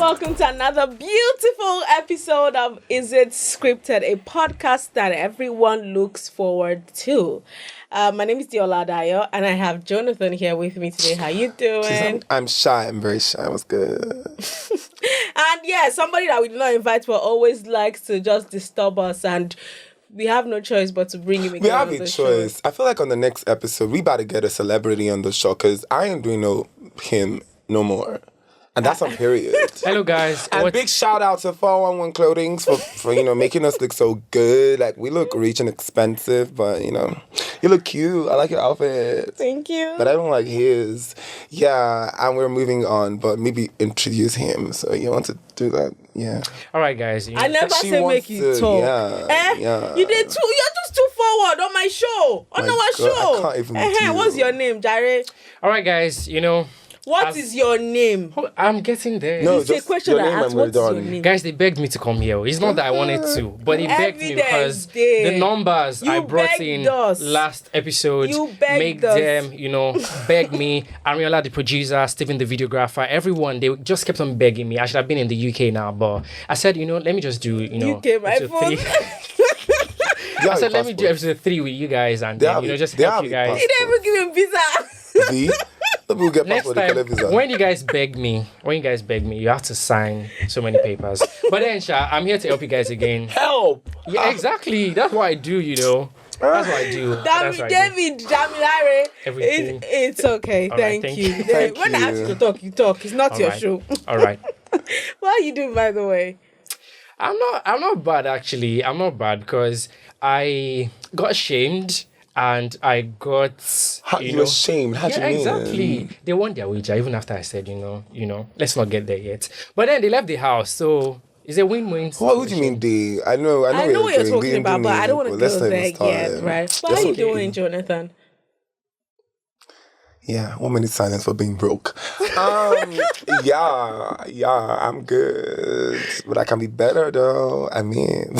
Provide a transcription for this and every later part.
welcome to another beautiful episode of Is It Scripted, a podcast that everyone looks forward to. My name is Diola Dayo, and I have Jonathan here with me today. How you doing? I'm shy. I'm very shy. What's good? And yeah, somebody that we do not invite but always likes to just disturb us, and we have no choice but to bring him again. We have a choice. I feel like on the next episode, we about to get a celebrity on the show because I ain't doing him no more. And that's on period. Hello, guys. And big shout out to 411 Clothing for making us look so good. Like, we look rich and expensive, but, you look cute. I like your outfit. Thank you. But I don't like his. Yeah, and we're moving on, but maybe introduce him. So you want to do that? Yeah. All right, guys. I never said make you talk. Yeah. You did too. You're just too forward on my show. On our show. I can't even deal. What's your name, Jare? All right, guys. What is your name? I'm getting there. No, It's a question that asks, what's your name? Guys, they begged me to come here. It's not that I wanted to, but they begged me because the numbers I brought in last episode make them, beg me. Ariola, the producer, Stephen, the videographer, everyone, they just kept on begging me. I should have been in the UK now, but I said, let me just do, UK, my phone. I said, let me do episode 3 with you guys and then, just help you guys. You didn't even give him visa. V? People get Next time, when you guys beg me, you have to sign so many papers. But then, Sha, I'm here to help you guys again. Help! Yeah, exactly. That's what I do, That's what I do. David, Damilare. Everything. It's okay. Thank you. When I ask you to talk, you talk. It's not your show. All right. What are you doing, by the way? I'm not bad, actually. I'm not bad because I got ashamed. And I got, you were ashamed. How do you mean? Exactly. They want their wager, even after I said, let's not get there yet. But then they left the house, so it's a win-win situation. What do you mean they? I know what you're talking about, but I don't want to go there yet, right? But how are you doing, Jonathan? Yeah, 1 minute silence for being broke. Yeah, I'm good. But I can be better, though. I mean...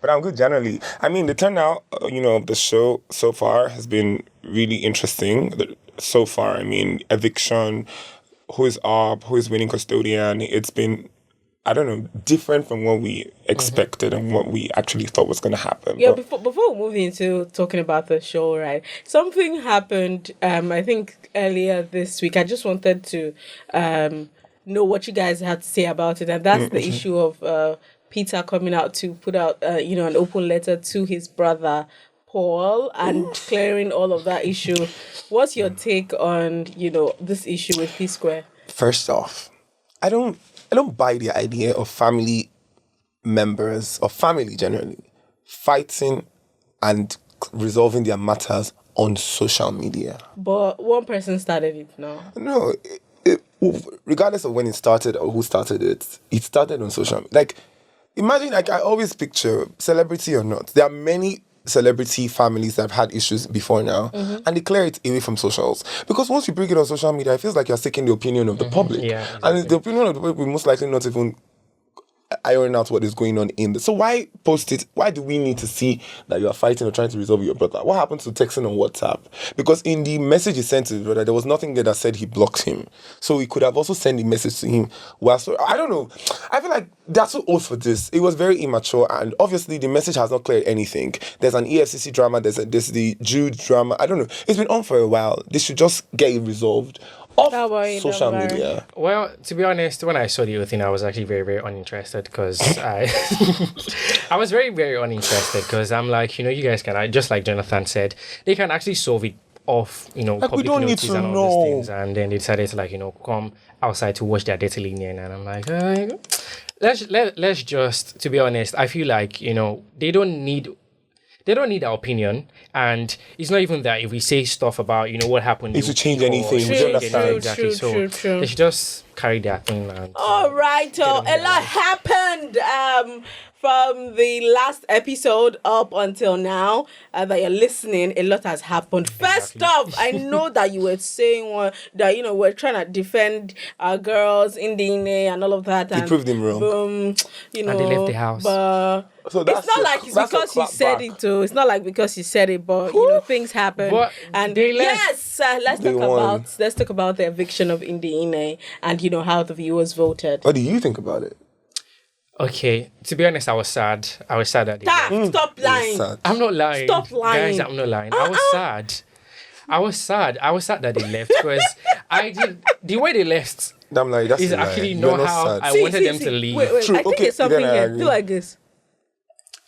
But I'm good generally. I mean, the turnout, of the show so far has been really interesting. So far, I mean, eviction, who is up, who is winning custodian. It's been, I don't know, different from what we expected and what we actually thought was going to happen. Yeah, before we move into talking about the show, right? Something happened, I think, earlier this week. I just wanted to know what you guys had to say about it. And that's the issue of... Peter coming out to put out, an open letter to his brother, Paul, and clearing all of that issue. What's your take on, this issue with P-Square? First off, I don't buy the idea of family members, or family generally, fighting and resolving their matters on social media. But one person started it now. No, regardless of when it started or who started it started on social media. Like, imagine, I always picture, celebrity or not, there are many celebrity families that have had issues before now, and they clear it away from socials. Because once you bring it on social media, it feels like you're seeking the opinion of the public. Yeah, exactly. And the opinion of the public will most likely not even iron out what is going on in so why post it? Why do we need to see that you are fighting or trying to resolve your brother? What happened to texting on WhatsApp? Because in the message he sent to his brother, there was nothing there that said he blocked him. So he could have also sent a message to him. I don't know. I feel like that's so old for this. It was very immature, and obviously the message has not cleared anything. There's an EFCC drama, there's the Jude drama. I don't know. It's been on for a while. They should just get it resolved off social media. Well, to be honest, when I saw the whole thing, I was actually very, very uninterested because I was very, very uninterested because I'm like, you guys can, just like Jonathan said, they can actually solve it off, public notice and all these things. And then they decided to come outside to watch their dirty linen. And I'm like, let's just, to be honest, I feel like, they don't need our opinion, and it's not even that if we say stuff about what happened. It should change anything. True. They should just carry their thing. All right, a lot happened from the last episode up until now that you're listening. A lot has happened. First off, I know that you were saying that we're trying to defend our girls in DNA and all of that. You proved them wrong. And they left the house. But so it's not like it's because you said it too. It's not like because you said it, but things happen. But and they left. Yes, let's talk about the eviction of Indiene and how the viewers voted. What do you think about it? Okay, to be honest, I was sad. I was sad that they left. Stop lying. Sad. I'm not lying. Stop lying. Guys, I'm not lying. I was sad. I was sad that they left because I did the way they left I'm like, that's is a lie. actually You're not how sad. I wanted them to leave. Wait. True. I think Okay, there's something then I here. agree. Do like this.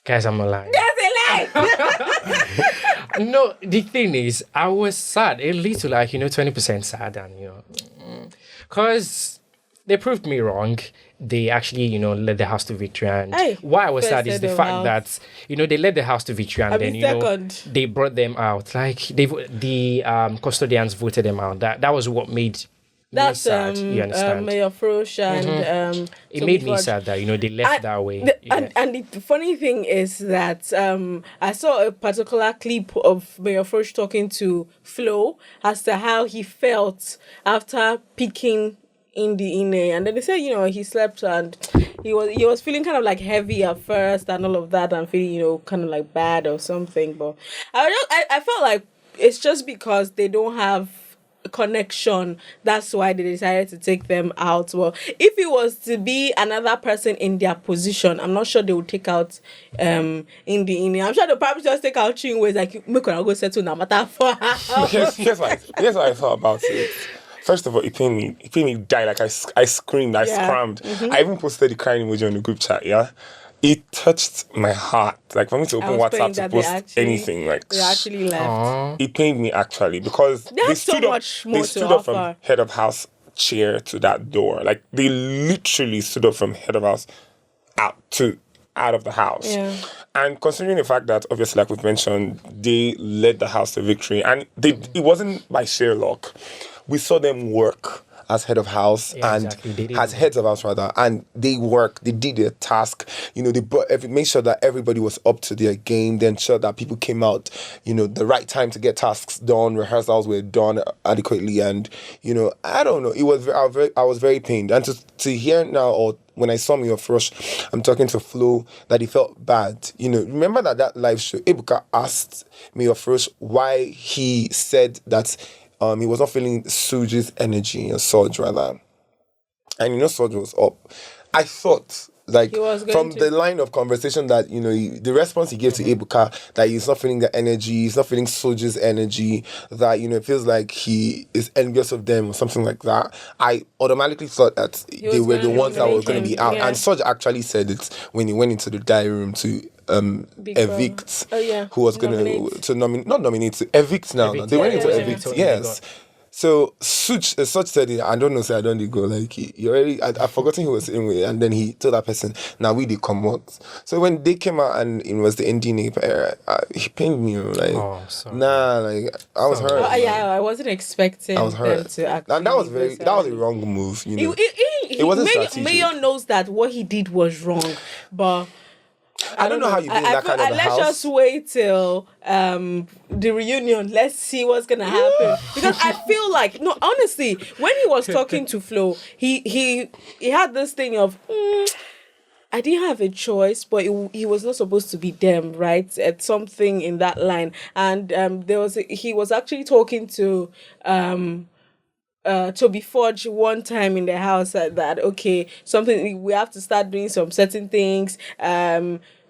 Guys, I'm not lying. That's a lie. No, the thing is, I was sad. It leads to 20% sad and, because they proved me wrong. They actually, led the house to victory. And Hey, why I was sad first is the head of fact house. that, they led the house to victory and then, second. they brought them out. Like, the custodians voted them out. That was what made That's sad. You understand? Mayor Frosh and It made me Ford. sad that, they left that way. And the funny thing is that I saw a particular clip of Mayor Frosh talking to Flo as to how he felt after picking in the Ine, and then they said he slept and he was feeling kind of like heavy at first and all of that and feeling kind of like bad or something, but I felt like it's just because they don't have a connection, that's why they decided to take them out. Well, if it was to be another person in their position, I'm not sure they would take out in the Ine. I'm sure they'll probably just take out Chinwe, like make her go settle no matter for her. Here's what I thought about it. First of all, it made me die. Like I screamed, I screamed. I even posted the crying emoji on the group chat. Yeah, it touched my heart. Like for me to open WhatsApp to post anything, like they actually left. it pained me actually because they so stood up. much more They to stood up from offer. head of house chair to that door. Like they literally stood up from head of house out of the house. Yeah. And considering the fact that obviously, like we've mentioned, they led the house to victory, and it wasn't by sheer luck. We saw them work as head of house and exactly. They did. as heads of house rather, and they did their task. They brought made sure that everybody was up to their game. They ensured that people came out, the right time to get tasks done. Rehearsals were done adequately, and I don't know. It was I was very pained, and to hear now or when I saw Mayor Frosh, I'm talking to Flo, that he felt bad. Remember that live show, Ebuka asked Mayor Frosh why he said that he was not feeling Suji's energy, or Surge rather. And Surge was up. I thought, like, He was going from to- the line of conversation that, the response he gave to Ebuka, that he's not feeling the energy, he's not feeling Surge's energy, that, it feels like he is envious of them or something like that. I automatically thought that they was were the gonna ones that were going to eliminate be out. him, yeah. And Surge actually said it when he went into the diary room to Big evict Brother. Oh, yeah. who was going Nominate. to not nominate, to evict now. Evict. They went Yeah, into yeah, evict, yeah. yes. So Such said it, I don't know, say I don't go, like, he already, I've forgotten who was in with, and then he told that person, now we did come out. So when they came out and it was the ND era, he pained me, like, Oh, sorry. nah, like, I was hurt. I wasn't expecting I was them hurt. to actually. That was a wrong move, It wasn't Mayor strategic. knows that what he did was wrong, but I don't know how you did that kind of the let's house. just wait till the reunion. Let's see what's gonna happen. Because I feel like, no, honestly, when he was talking to Flo, he had this thing of I didn't have a choice, but he was not supposed to be them, right? At something in that line, and he was actually talking to Toby Forge one time in the house that okay, something we have to start doing some certain things.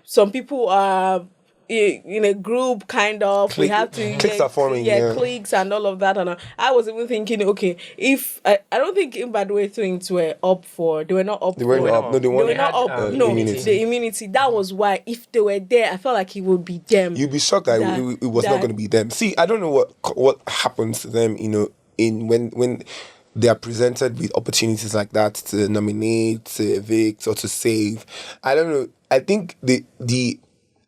Some people are in a group kind of. We have to cliques are forming, yeah. cliques and all of that. And I was even thinking, okay, if I don't think Mbadwe things were up for. They were not up. They weren't for, up. No, they They were weren't not up. up. No, immunity. the immunity. That was why. If they were there, I felt like it would be them. You'd be shocked that it was not going to be them. See, I don't know what happens to them, in when they are presented with opportunities like that to nominate, to evict, or to save. I don't know. I think the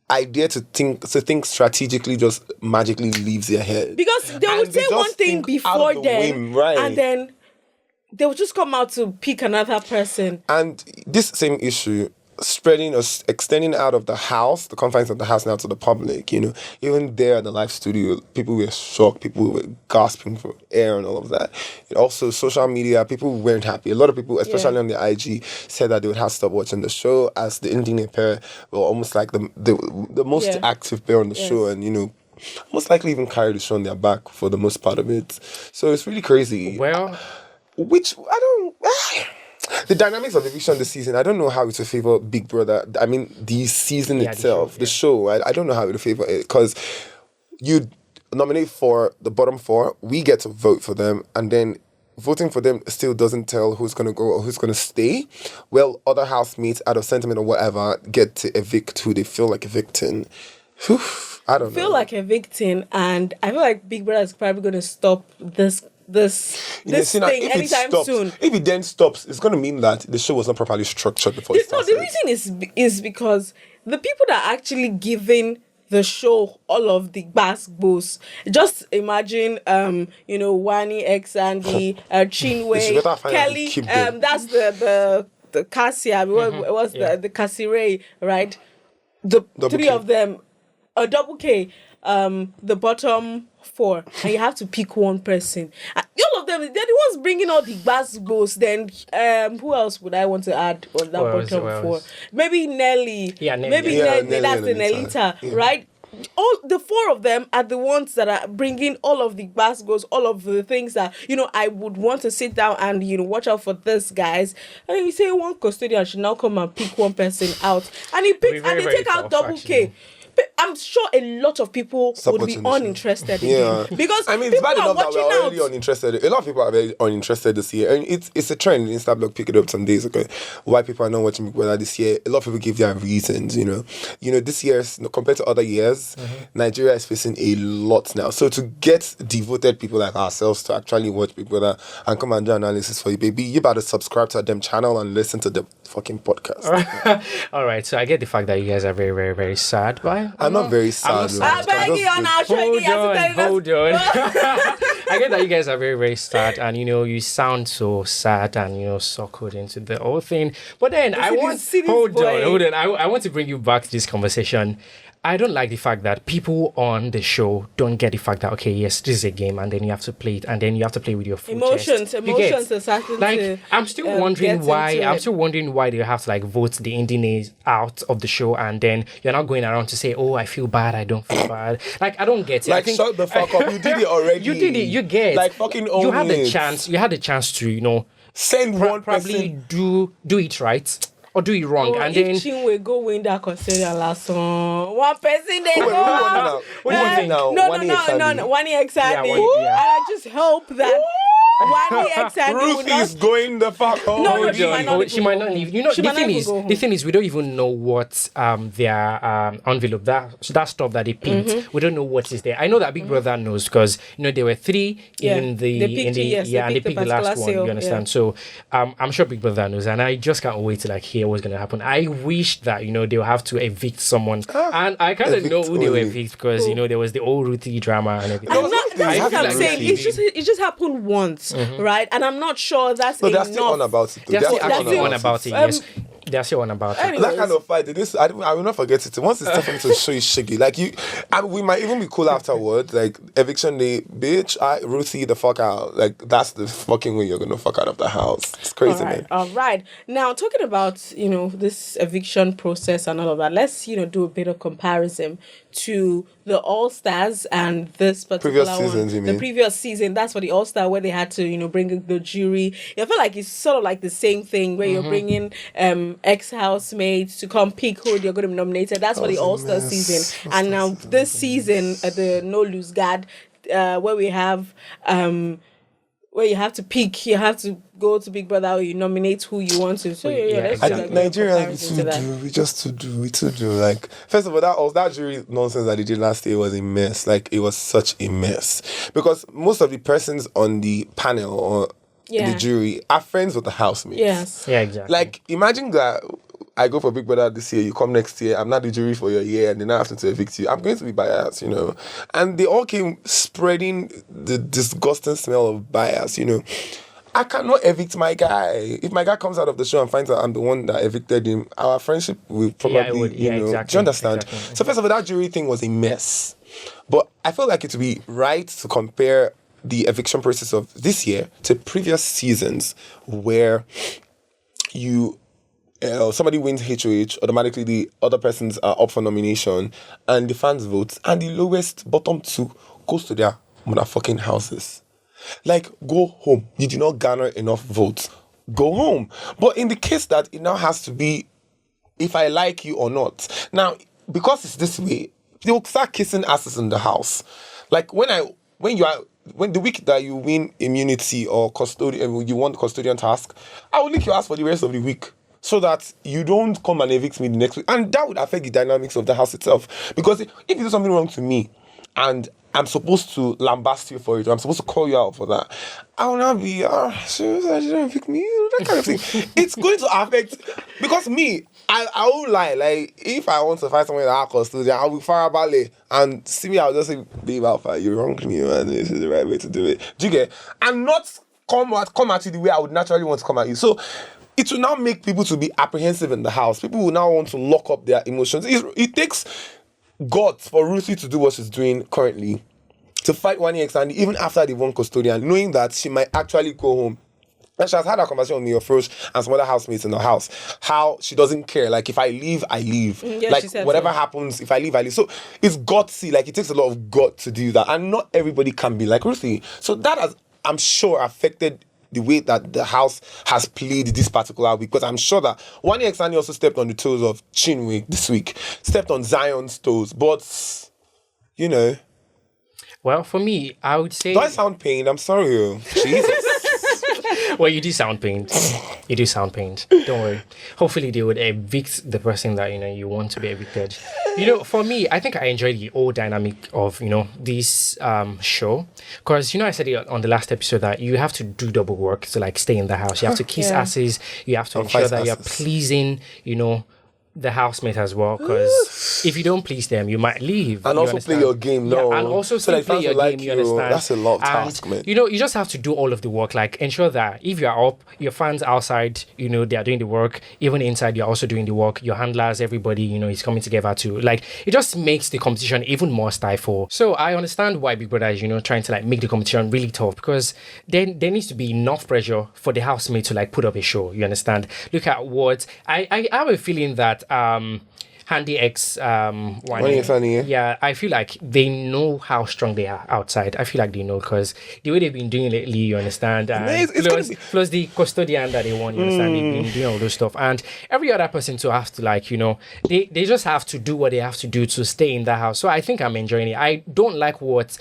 idea to think strategically just magically leaves their head. Because they And would they say just one thing think out before of the them, whim, right. and then they would just come out to pick another person. And this same issue spreading or extending out of the house, the confines of the house now to the public, even there at the live studio, people were shocked, people were gasping for air and all of that. And also social media, people weren't happy. A lot of people, especially on the IG, said that they would have to stop watching the show as the Indian pair were almost like the most active pair on the show, and most likely even carry the show on their back for the most part of it. So it's really crazy. Well, which I don't. The dynamics of eviction this season, I don't know how it will favor Big Brother. I mean, the season itself, the show. I don't know how it will favor it because you nominate for the bottom four, we get to vote for them, and then voting for them still doesn't tell who's going to go or who's going to stay. Well, other housemates, out of sentiment or whatever, get to evict who they feel like evicting. Whew, I don't know. Feel like evicting, and I feel like Big Brother is probably going to stop this thing anytime soon. If it then stops, it's going to mean that the show was not properly structured before it started. No, the reason is because the people that are actually giving the show all of the basketballs. Just imagine, Wani, X Andy, Chinwe, Kelly. That's the Cassia. What's the Cassie Ray, right? The double three K. Of them, a double K. The bottom four, and you have to pick one person. All of them, they're the ones bringing all the basketballs. Then, who else would I want to add on that bottom four? Maybe Nelly. Yeah, Nelly. Maybe Nelly. That's the Nelita, right? All the four of them are the ones that are bringing all of the basketballs, all of the things that I would want to sit down and watch out for this guys. And then you say one custodian should now come and pick one person out, and he picks and they take out double K. But I'm sure a lot of people would be uninterested in it. Because it's bad enough that we're already uninterested. A lot of people are very uninterested this year. And it's a trend. Instablog picked it up some days ago. Why people are not watching Big Brother this year. A lot of people give their reasons, this year, compared to other years, Nigeria is facing a lot now. So to get devoted people like ourselves to actually watch Big Brother and come and do analysis for you, baby, you better subscribe to them channel and listen to the fucking podcast. All right. So I get the fact that you guys are very, very, very sad, right? I'm not very sad. Hold on. I get that you guys are very, very sad, and you sound so sad and suckled into the whole thing. But then I want to bring you back to this conversation. I don't like the fact that people on the show don't get the fact that, okay, yes, this is a game, and then you have to play it, and then you have to play with your full chest. Emotions are starting to I'm still wondering why they have to vote the Indians out of the show, and then you're not going around to say, oh, I feel bad, I don't feel bad. I don't get it. Shut the fuck up. You did it already. You did it. You get fucking you had the chance. You had the chance to send one probably do it right. Or do it wrong, and then Chinwe go win that custodian last one. One person they go. What do you think now? No. One exactly. And I just hope that One exactly. Ruth is going the fuck home. No, she might not leave. The thing is, we don't even know what their envelope that stuff that they picked. Mm-hmm. We don't know what is there. I know that Big Brother knows because there were three in the they picked the last one. You understand? Yeah. So I'm sure Big Brother knows, and I just can't wait to hear what's gonna happen. I wish that they'll have to evict someone, and I kind of know who they will evict because there was the old Ruthie drama and everything. That's what I'm saying. It just happened once, right? And I'm not sure that's enough. They're still on about it. They're still on about it. Yes. They're still on about it. That kind of fight, I will not forget it. Once it's Stephanie to show you shiggy, we might even be cool afterwards. Eviction day, bitch, Ruthie the fuck out. That's the fucking way you're gonna fuck out of the house. It's crazy, man. All right. Now talking about this eviction process and all of that, let's do a bit of comparison to the All Stars and this particular the previous season. That's for the All Star where they had to bring the jury. I feel like it's sort of like the same thing where you're bringing ex-housemates to come pick who you're going to be nominated. That's for the All Star season. And now this season, the No Loose Guard, where we have where you have to pick, you have to go to Big Brother or you nominate who you want to. So I think Nigerians we too do. First of all, that jury nonsense that they did last year was a mess. It was such a mess because most of the persons on the panel or the jury are friends with the housemates. Yes. Yeah, exactly. Imagine that I go for Big Brother this year, you come next year, I'm not the jury for your year, and then I have to evict you. I'm going to be biased, And they all came spreading the disgusting smell of bias, I cannot evict my guy. If my guy comes out of the show and finds out I'm the one that evicted him, our friendship will probably, exactly. Do you understand? Exactly. So first of all, that jury thing was a mess. But I feel like it would be right to compare the eviction process of this year to previous seasons where somebody wins HOH, automatically the other persons are up for nomination and the fans vote and the lowest bottom two goes to their motherfucking houses. Like, go home. You did not garner enough votes. Go home. But in the case that it now has to be if I like you or not. Now, because it's this way, they'll start kissing asses in the house. Like when the week that you win immunity or custodian, you want the custodian task, I will lick your ass for the rest of the week. So that you don't come and evict me the next week. And that would affect the dynamics of the house itself. Because if you do something wrong to me and I'm supposed to lambast you for it, or I'm supposed to call you out for that, I will not be, she didn't pick me, that kind of thing. It's going to affect, because me, I won't lie, like, if I want to fight someone in the custodian, I'll be far ballet, and see me, I'll just say, babe, Alpha, you're wrong to me, man, this is the right way to do it. Do you get? And not come at you the way I would naturally want to come at you. So, it will now make people to be apprehensive in the house. People will now want to lock up their emotions. It takes guts for Ruthie to do what she's doing currently, to fight one ex and even after the one custodian, knowing that she might actually go home. And she has had a conversation with me, Afrosh, and some other housemates in the house, how she doesn't care. Like, if I leave, I leave. Yeah, like, she said whatever so. happens, if I leave, I leave. So, it's gutsy. Like, it takes a lot of gut to do that. And not everybody can be like Ruthie. So, that has, I'm sure, affected the way that the house has played this particular week. Because I'm sure that Wani Exani also stepped on the toes of Chinwe this week. Stepped on Zion's toes. But, you know. Well, for me, I would say... Do I sound pained? I'm sorry. Oh. Jesus. Well, you do sound pained. You do sound pained. Don't worry. Hopefully, they would evict the person that, you want to be evicted. For me, I think I enjoyed the whole dynamic of, this show. Because, I said it on the last episode that you have to do double work to, like, stay in the house. You have to kiss asses. You have to ensure that you're pleasing, the housemate as well, because if you don't please them, you might leave. And also play your game, no. Yeah, and also so play your game, you understand? That's a lot of task, man. You just have to do all of the work, like ensure that if you're up, your fans outside, they are doing the work. Even inside, you're also doing the work. Your handlers, everybody, is coming together to, like, it just makes the competition even more stifle. So I understand why Big Brother is, trying to, like, make the competition really tough, because there needs to be enough pressure for the housemate to, like, put up a show, you understand? Look at what, I have a feeling that Handy X Wani, yeah, I feel like they know how strong they are outside. I feel like they know, because the way they've been doing lately, you understand, and plus the custodian that they want, you understand, they've been doing all those stuff, and every other person to have to, like, they just have to do what they have to do to stay in the house. So I think I'm enjoying it. I don't like what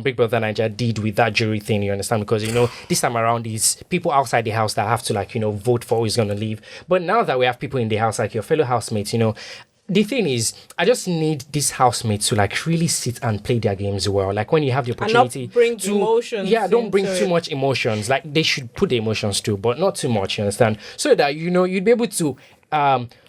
Big Brother Naija did with that jury thing, you understand, because this time around is people outside the house that have to, like, vote for who's going to leave. But now that we have people in the house, like your fellow housemates, the thing is, I just need these housemates to, like, really sit and play their games well. Like, when you have the opportunity and not bring emotions. Yeah, don't bring too much emotions. Like, they should put the emotions too, but not too much, you understand? So that, you'd be able to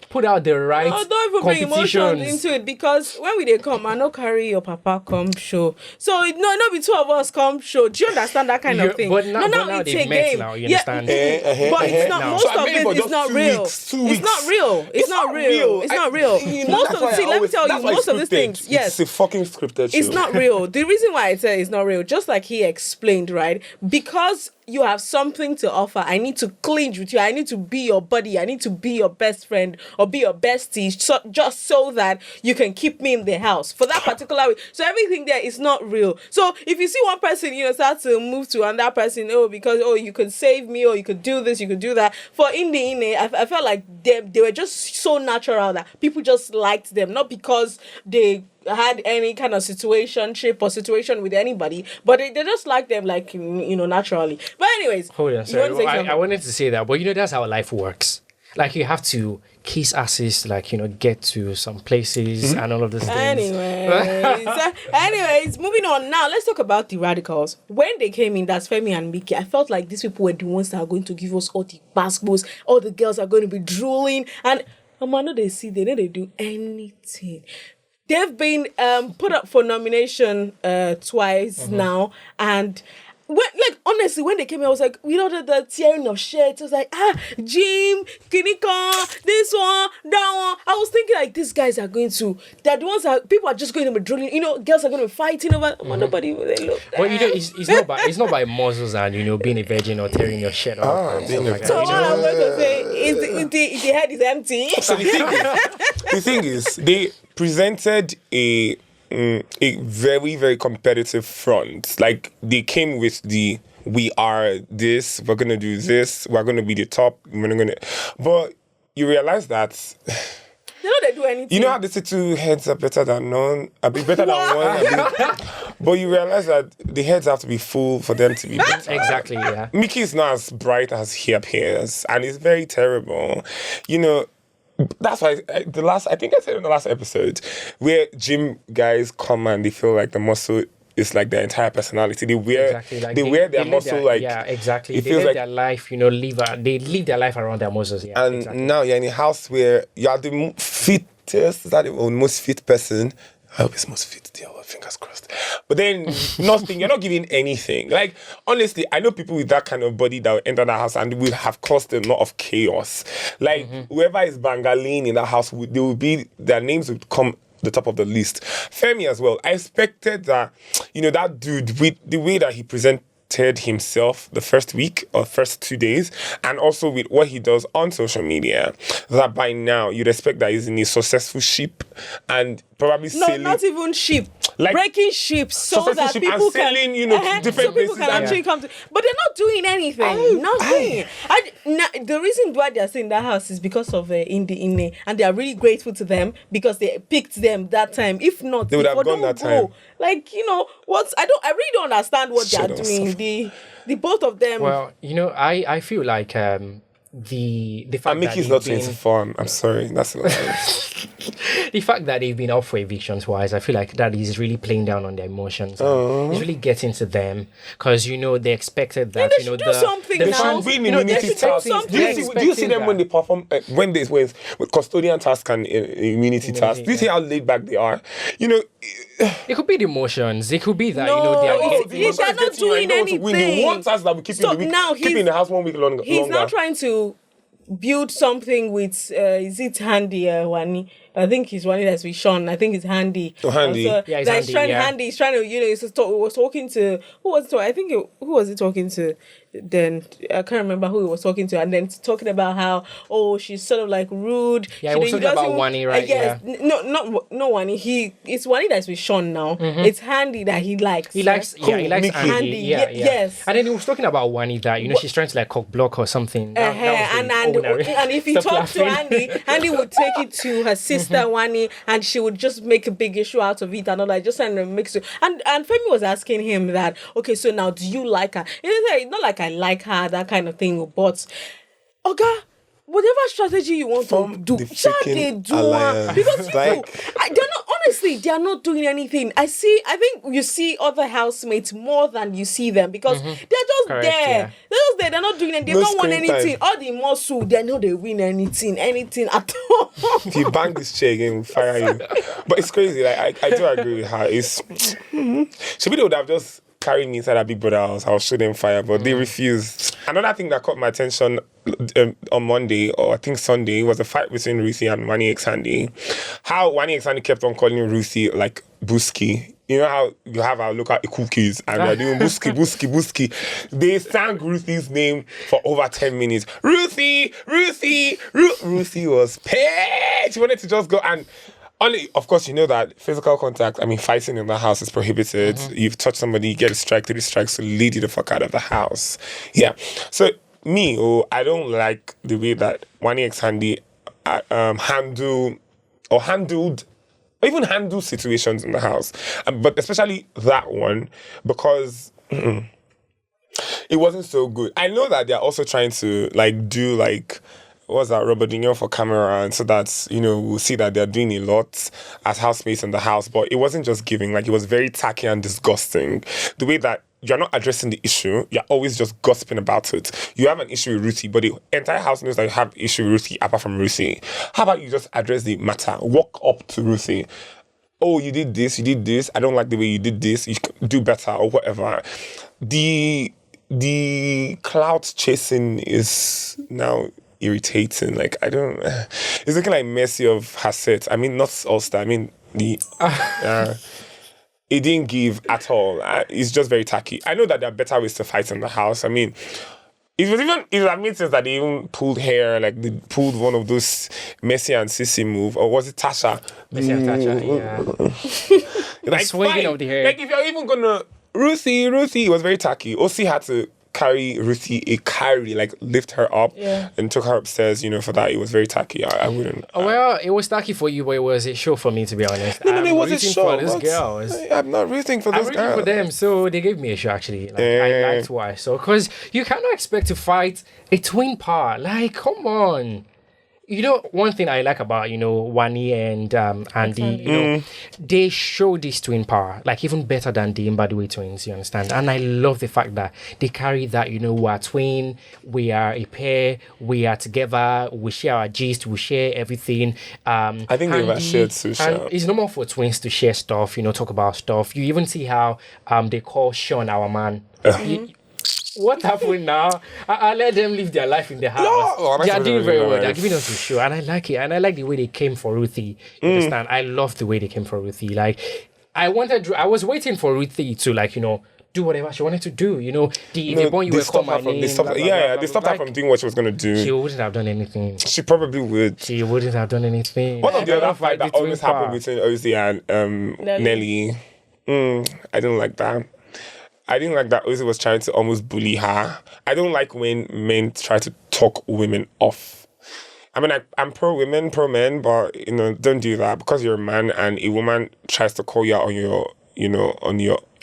put out the right don't even bring emotions into it, because when we come, I no carry your papa come show. So no be two of us come show. Do you understand that kind of thing? But now it's a game. Now, you understand? But it's not. Most of it is not real. It's not real. It's not real. It's not real. Most of the things, let me tell you, most of the things, yes, it's a fucking scripted show. It's not real. The reason why I say it's not real, just like he explained, right? Because you have something to offer. I need to clinch with you. I need to be your buddy. I need to be your best friend or be your bestie, just so that you can keep me in the house for that particular week. So everything there is not real. So if you see one person, start to move to another person, because you could save me, or you could do this, you could do that. For Indie, I felt like they were just so natural that people just liked them, not because they had any kind of situation with anybody, but they just like them, like, naturally. But anyways, hold on, sorry. I wanted to say that, but that's how life works. Like, you have to kiss asses, like, get to some places and all of these things. Anyways, moving on now, let's talk about the radicals. When they came in, that's Femi and Mickey, I felt like these people were the ones that are going to give us all the basketballs, all the girls are going to be drooling, and I know they do anything. They've been put up for nomination twice now, and honestly, when they came here, I was like, the tearing of shirts. I was like, Jim, Kinika, this one, that one. I was thinking, like, these guys are going to, they're the ones that people are just going to be drilling. Girls are going to be fighting over. Nobody will look. Well, it's not by muscles and being a virgin or tearing your shirt off. So what I'm going to say is the head is empty. So the thing is, they presented a very, very competitive front. Like, they came with the we are this, we're gonna do this, we're gonna be the top, we're not gonna. But you realize that. You know they do anything. You know how they say two heads are better than none? A bit better than one. But you realize that the heads have to be full for them to be better. Exactly, yeah. Mickey is not as bright as he appears, and it's very terrible. You know, that's why I think I said in the last episode, where gym guys come and they feel like the muscle is like their entire personality. They wear they wear their muscle like exactly. They live their life, they live their life around their muscles. Yeah, and exactly. now you're in a house where you are the fittest, is that the most fit person? I hope it's most fit, dear Lord, fingers crossed. But then nothing, you're not giving anything. Like, honestly, I know people with that kind of body that will enter that house and will have caused a lot of chaos. Like, whoever is Bangaline in that house, their names would come the top of the list. Femi as well. I expected that, that dude, with the way that he presented himself the first week or first 2 days, and also with what he does on social media, that by now you'd expect that he's in a successful ship and probably selling. No, not even ship. Like breaking ships so that people can selling, different people places can actually come to. But they're not doing anything. Nothing. The reason why they're staying in that house is because of Inde, and they are really grateful to them because they picked them that time. If not, they would have gone that time. Like what I really don't understand what they are doing. The both of them. Well, I feel like the fact and that Mickey's not 24. I'm sorry, that's a lie. The fact that they've been up for evictions wise, I feel like that is really playing down on their emotions. It's really getting to them because they expected that. They should do something now. Should win immunity task. Do you see them when they perform when they with custodian task and immunity task? Do you see how laid back they are? It could be the emotions. It could be that they're not doing anything. The one task that we keep in the house 1 week longer. He's now trying to build something with is it Handy Wani? I think he's one that's with Sean. I think it's Handy. Oh, Handy. Yeah, he's Handy. He's trying to, was talking to, who was he talking to? Then I can't remember who he was talking to. And then talking about how, she's sort of like rude. Yeah, he was talking about Wani, right? Yes. Yeah. No Wani. It's Wani that's with Sean now. Mm-hmm. It's Handy that he likes. He likes Handy. Yeah. Yes. And then he was talking about Wani that, she's trying to like cock block or something. And if he talks to Handy would take it to her sister Wani, and she would just make a big issue out of it and all that, just trying to mix it. And Femi was asking him that, okay, so now do you like her? It's not like I like her, that kind of thing, but whatever strategy you want to do, they do because they are not doing anything. I think you see other housemates more than you see them because they're just there. Yeah. They're just there. They're not doing anything. They don't want anything. All the muscle, they know they win anything at all. If you bang this chair again, we'll fire you. But it's crazy. Like I do agree with her. Should they would have just carried me inside a Big Brother house, I'll show them fire, but they refused. Another thing that caught my attention on Monday, or I think Sunday, was a fight between Ruthie and Wani X Handy. How Wani X Handy kept on calling Ruthie like Buski. You know how you have our local cookies and they're doing Buski. They sang Ruthie's name for over 10 minutes. Ruthie was pissed. She wanted to just go and only, of course, that physical contact, fighting in the house is prohibited. You've touched somebody, you get a strike, 3 strikes to lead you the fuck out of the house. Yeah. So, I don't like the way that Wani X Handy handled situations in the house. But especially that one, because it wasn't so good. I know that they're also trying to, do, what's that, Robert for camera, and so that, we'll see that they're doing a lot as housemates in the house, but it wasn't just giving, it was very tacky and disgusting. The way that you're not addressing the issue, you're always just gossiping about it. You have an issue with Ruthie, but the entire house knows that you have an issue with Ruthie apart from Ruthie. How about you just address the matter? Walk up to Ruthie. Oh, you did this, I don't like the way you did this, you can do better, or whatever. The clout chasing is now irritating. It's looking like Mercy of her set. Not Ulster. It didn't give at all. It's just very tacky. I know that there are better ways to fight in the house. It made sense that they even pulled hair, they pulled one of those Messi and Sissy move, or was it Tasha? Messi and Tasha, yeah. Swinging of the hair. If you're even gonna Ruthie, it was very tacky. Osi had to carry Ruthie like lift her up and took her upstairs, for that. It was very tacky. I wouldn't. Well, it was tacky for you, but it was a show for me, to be honest. No, it was a rooting show. for these girls. I'm not rooting for I'm this rooting girl. for them, so they gave me a show, actually. I liked what I saw, because you cannot expect to fight a twin power. Like, come on. One thing I like about, Wani and Andy, they show this twin power, like even better than the Mbadiwe twins, you understand? And I love the fact that they carry that, we are twin, we are a pair, we are together, we share our gist, we share everything. I think they've shared social. And it's normal for twins to share stuff, talk about stuff. You even see how they call Sean our man. What happened now? I let them live their life in the house. They are doing very well. They're giving us a show, and I like it. And I like the way they came for Ruthie. You understand? I love the way they came for Ruthie. Like, I was waiting for Ruthie to do whatever she wanted to do. The one you were calling my name. They stopped her from doing what she was gonna do. She wouldn't have done anything. She probably would. She wouldn't have done anything. One of the other fight that always happened between Ozzy and Nelly. I didn't like that. I didn't like that Ozzy was trying to almost bully her. I don't like when men try to talk women off. I mean, I'm pro women, pro men, but, don't do that, because you're a man and a woman tries to call you out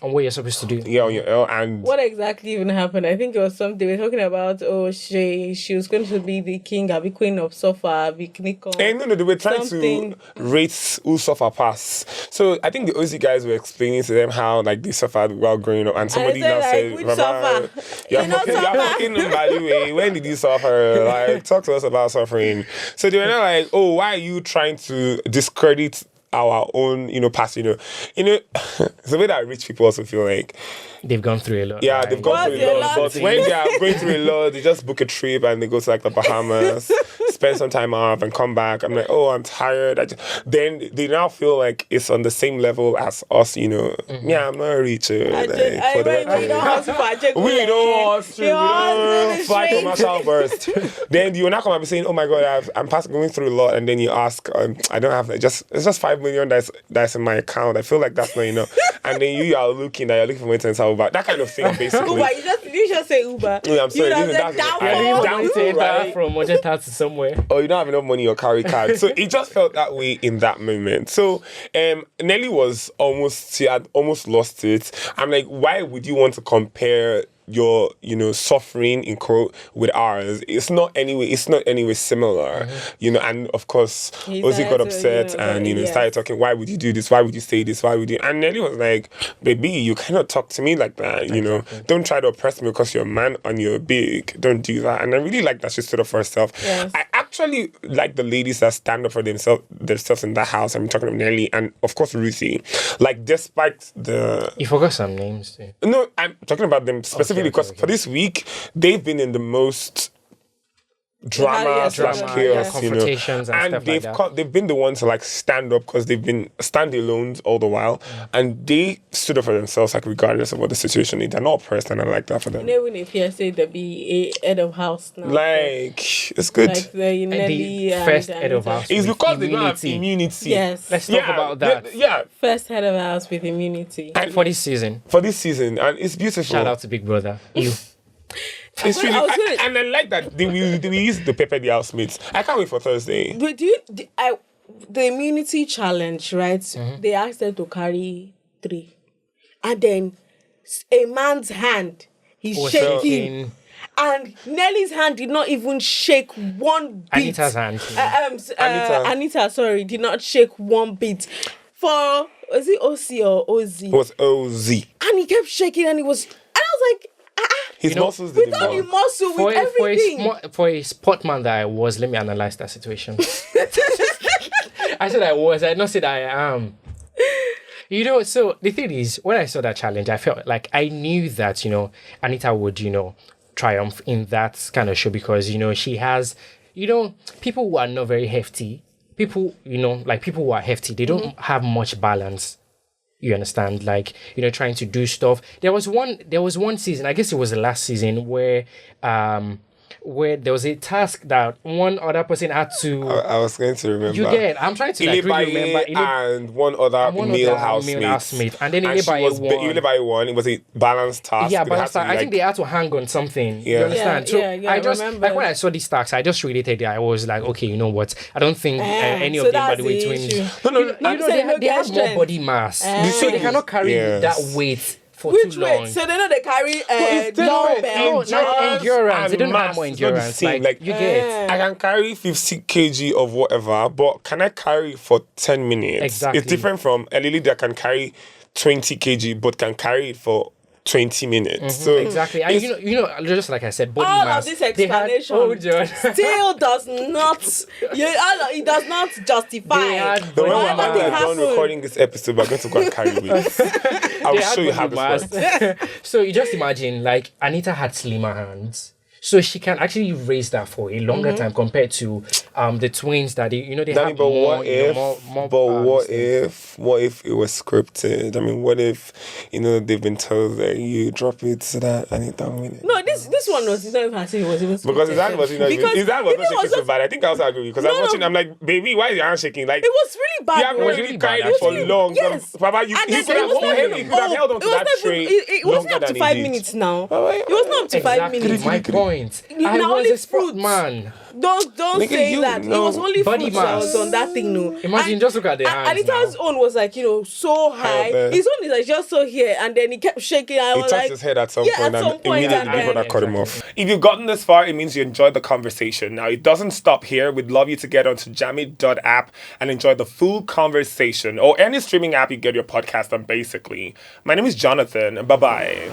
on what you're supposed to do. Yeah, on your L. And what exactly even happened? I think it was something they were talking about. Oh, she was going to be the king, I'll be queen of Sofa, I'll be Nikon. No, they were trying to rate who suffer pass. So I think the Aussie guys were explaining to them how they suffered while growing up, and somebody now said, "Suffer? You're fucking by the way. When did you suffer? Talk to us about suffering." So they were not like, "Oh, why are you trying to discredit our own, past, it's the way that rich people also feel like they've gone through a lot. Yeah, they've gone through a lot. But when they are going through a lot, they just book a trip and they go to the Bahamas, spend some time off and come back. I'm like, oh, I'm tired. Then they now feel like it's on the same level as us, Yeah, I'm not rich. We don't fly commercial burst. Then you will not come and be saying, oh my God, I'm going through a lot. And then you ask, I don't have, it's just 5 million that's in my account. I feel like that's not enough. And then you're looking for maintenance Uber. That kind of thing, basically. Uber, you just say Uber. Yeah, I'm sorry. Down from Mojeta to somewhere. Oh, you don't have enough money or carry card. So it just felt that way in that moment. So Nelly she had almost lost it. I'm like, why would you want to compare your suffering in quote with ours? It's not anyway similar, and of course Ozzy got upset and started talking, why would you do this, why would you say this, why would you, and Nelly was like, baby, you cannot talk to me like that, exactly. Don't try to oppress me because you're a man and you're big, don't do that. And I really like that she stood up for herself. Yes. I actually like the ladies that stand up for themselves in that house. I'm talking about Nelly and of course Ruthie, despite the, you forgot some names too. No, I'm talking about them specifically because for this week they've been in the most drama / chaos, confrontations and stuff like that. They've been the ones to stand up because they've been standalones all the while, and they stood up for themselves regardless of what the situation is. They're not oppressed, and I like that for them. When if you say there be a head of house now, it's good. The Nelly first head of house. It's because they don't have immunity. Yes, let's talk about that. First head of house with immunity. And for this season, and it's beautiful. Shout out to Big Brother. You. It's really, and I like that they use the pepper the housemates. I can't wait for Thursday. But the immunity challenge, right? Mm-hmm. They asked them to carry 3, and then a man's hand he's shaking, and Nelly's hand did not even shake one bit. Anita's hand. Anita, sorry, did not shake one bit. For was it OC or OZ? It was OZ, and he kept shaking, and I was like. His muscles did without the muscle, with everything. For a sportman that I was, let me analyze that situation. I said I was. I did not say that I am. So the thing is, when I saw that challenge, I felt like I knew that, Anita would, triumph in that kind of show because, she has, people who are not very hefty, people, people who are hefty, they don't have much balance. You understand, trying to do stuff. There was one season, I guess it was the last season, where where there was a task that one other person had to. I was going to remember. You get? I'm trying to like, really remember. and one other male housemate. And then and she was won. Ilebaye won. It was a balanced task. Yeah, It but had to be, I think they had to hang on something. Yeah. You understand? Yeah, I just remember. like when I saw these tasks, I just related it. I was like, okay, you know what? I don't think any so of them, by that's the way, the twins. issue. No, I'm saying They have more strength. body mass, so they cannot carry Yes. that weight for Which too long. way? So they know they carry it's dumbbell. different. Endurance. They don't and have more mass is not the endurance. same. Like you get. I can carry 50 kg of whatever, but can I carry for 10 minutes? Exactly. It's different from a lady that can carry 20 kg, but can carry it for 20 minutes. So Exactly. And you know, just like I said, body All mass. of this they had- explanation hold on. still does not. It does not justify. They had the body when Why we're would it done happen? recording this episode, we're going to go and carry weight. I will They had show you how body this mass. works. So you just imagine, like Anita had slimmer hands, so she can actually raise that for a longer time compared to the twins that they Danny, have but more. what you know, if? more, But what this if it was scripted? I mean, what if they've been told that you drop it so that Anita win it? No, this one was not even as if it was even Because scripted. that was not Because even, that was if not it shaking so bad. I think I also agree because I'm No, watching. no. I'm like, baby, why is your hand shaking? Like It was really bad. you have though. really really carried bad, it for actually. long. Yes. Papa, you And he then could have it was not held, he could have held on to it was that not tray. even- it wasn't longer up to than 5 he did. minutes now. Oh, It was not up to 5 exactly minutes. my point. I Now was only a sport fruits. man. Don't Nigga, say you that. It know. was only Body fruits that mass. was on that thing. No. Imagine, just look at the hands Anita's now. own was like so high. bet. His own is like just so here, and then he kept shaking. I He was touched like, his head at some yeah, point at some and point, immediately and Big Brother then- cut him off. If you've gotten this far, it means you enjoyed the conversation. Now, it doesn't stop here. We'd love you to get onto jammy.app and enjoy the full conversation or any streaming app you get your podcast on, basically. My name is Jonathan. Bye-bye.